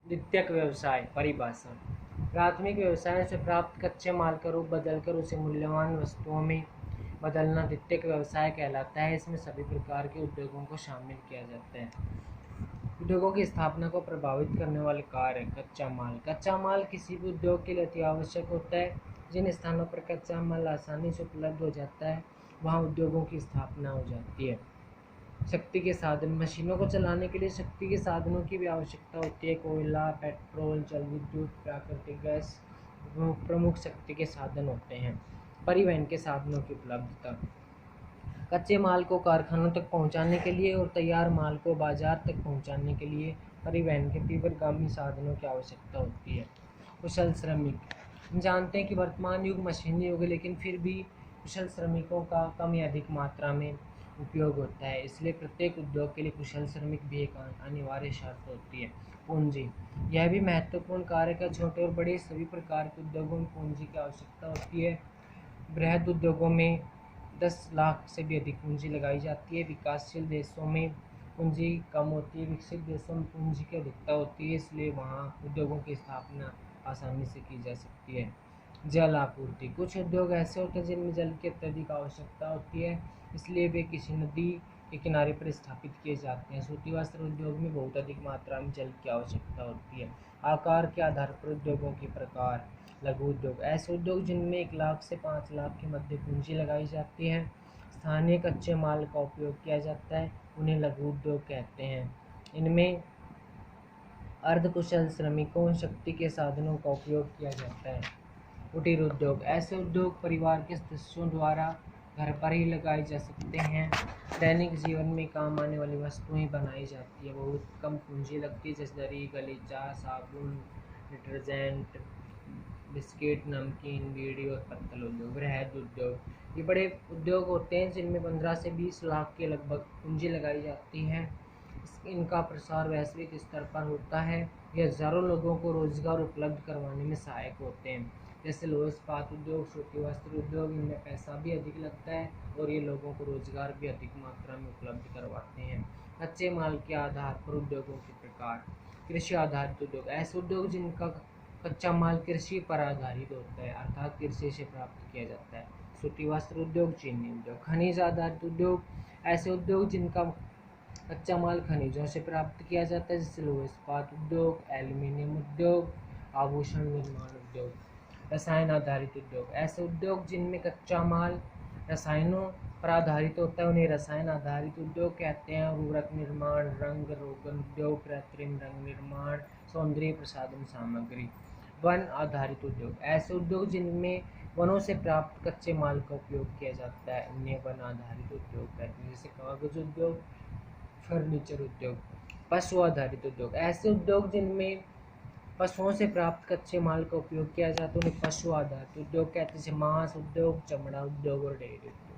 द्वितीयक व्यवसाय परिभाषा। प्राथमिक व्यवसायों से प्राप्त कच्चे माल का रूप बदलकर उसे मूल्यवान वस्तुओं में बदलना द्वितीयक व्यवसाय कहलाता है। इसमें सभी प्रकार के उद्योगों को शामिल किया जाता है। उद्योगों की स्थापना को प्रभावित करने वाले कार्य। कच्चा माल। कच्चा माल किसी भी उद्योग के लिए अति आवश्यक होता है। जिन स्थानों पर कच्चा माल आसानी से उपलब्ध हो जाता है वहाँ उद्योगों की स्थापना हो जाती है। शक्ति के साधन। मशीनों को चलाने के लिए शक्ति के साधनों की भी आवश्यकता होती है। कोयला, पेट्रोल, जल विद्युत, प्राकृतिक गैस प्रमुख शक्ति के साधन होते हैं। परिवहन के साधनों की उपलब्धता। कच्चे माल को कारखानों तक पहुंचाने के लिए और तैयार माल को बाजार तक पहुंचाने के लिए परिवहन के तीव्रगामी साधनों की आवश्यकता होती है। कुशल श्रमिक। हम जानते हैं कि वर्तमान युग मशीनी युग है, लेकिन फिर भी कुशल श्रमिकों का कम या अधिक मात्रा में उपयोग होता है। इसलिए प्रत्येक उद्योग के लिए कुशल श्रमिक भी एक अनिवार्य शर्त होती है। पूंजी। यह भी महत्वपूर्ण कारक है। छोटे और बड़े सभी प्रकार के उद्योगों में पूंजी की आवश्यकता होती है। बृहद उद्योगों में 10 लाख से भी अधिक पूंजी लगाई जाती है। विकासशील देशों में पूंजी कम होती है। विकसित देशों में पूंजी की अधिकता होती है, इसलिए वहाँ उद्योगों की स्थापना आसानी से की जा सकती है। जल आपूर्ति। कुछ उद्योग ऐसे होते हैं जिनमें जल की अत्यधिक आवश्यकता होती है, इसलिए वे किसी नदी के किनारे पर स्थापित किए जाते हैं। सूती वस्त्र उद्योग में बहुत अधिक मात्रा में जल की आवश्यकता होती है। आकार के आधार पर उद्योगों के प्रकार। लघु उद्योग। ऐसे उद्योग जिनमें 1 लाख से 5 लाख के मध्य पूंजी लगाई जाती है। स्थानीय कच्चे माल का उपयोग किया जाता है, उन्हें लघु उद्योग कहते हैं। इनमें अर्धकुशल श्रमिकों, शक्ति के साधनों का उपयोग किया जाता है। कुटीर उद्योग। ऐसे उद्योग परिवार के सदस्यों द्वारा घर पर ही लगाए जा सकते हैं। दैनिक जीवन में काम आने वाली वस्तुएं बनाई जाती है। बहुत कम पूंजी लगती है, जैसे दरी, गलीचा, साबुन, डिटर्जेंट, बिस्किट, नमकीन, बीड़ी और पत्तल उद्योग। बृहद उद्योग। ये बड़े उद्योग होते हैं जिनमें 15 से 20 लाख के लगभग पूंजी लगाई जाती है। इनका प्रसार वैश्विक स्तर पर होता है। ये हजारों लोगों को रोजगार उपलब्ध करवाने में सहायक होते हैं। जैसे लोह इस्पात उद्योग, सूती वस्त्र उद्योग, इनमें पैसा भी अधिक लगता है और ये लोगों को रोजगार भी अधिक मात्रा में उपलब्ध करवाते हैं। कच्चे माल के आधार पर उद्योगों के प्रकार। कृषि आधारित उद्योग। ऐसे उद्योग जिनका कच्चा माल कृषि पर आधारित होता है, अर्थात कृषि से प्राप्त किया जाता है। सूती वस्त्र उद्योग, चीनी उद्योग। खनिज आधारित उद्योग। ऐसे उद्योग जिनका कच्चा माल खनिजों से प्राप्त किया जाता है, जैसे लोह इस्पात उद्योग, एल्यूमीनियम उद्योग, आभूषण निर्माण उद्योग। रसायन आधारित उद्योग। ऐसे उद्योग जिनमें कच्चा माल रसायनों पर आधारित होता है, उन्हें रसायन आधारित उद्योग कहते हैं। उर्वरक निर्माण, रंग रोगन उद्योग, कृत्रिम रंग निर्माण, सौंदर्य प्रसाधन सामग्री। वन आधारित उद्योग। ऐसे उद्योग जिनमें वनों से प्राप्त कच्चे माल का उपयोग किया जाता है, उन्हें वन आधारित उद्योग कहते हैं, जैसे कागज उद्योग, फर्नीचर उद्योग। पशु आधारित उद्योग। ऐसे उद्योग जिनमें पशुओं से प्राप्त कच्चे माल का उपयोग किया जाता है, उन्हें पशु आधारित उद्योग कहते हैं, जैसे मांस उद्योग, चमड़ा उद्योग और डेयरी उद्योग।